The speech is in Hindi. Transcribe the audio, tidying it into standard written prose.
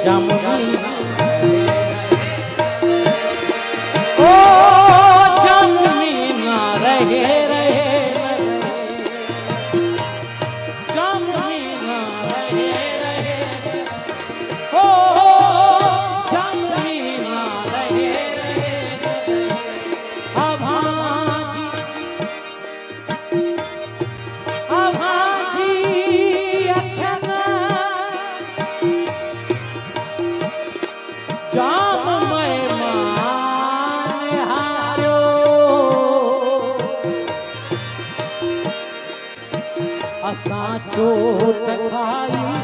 जामुनी ओ जामुनी ना रहे रहे जामुनी ना रहे रहे ओ जामुनी ना रहे रहे आभाजी आभाजी अखना जाम मैं मान हारो असां चोट खाई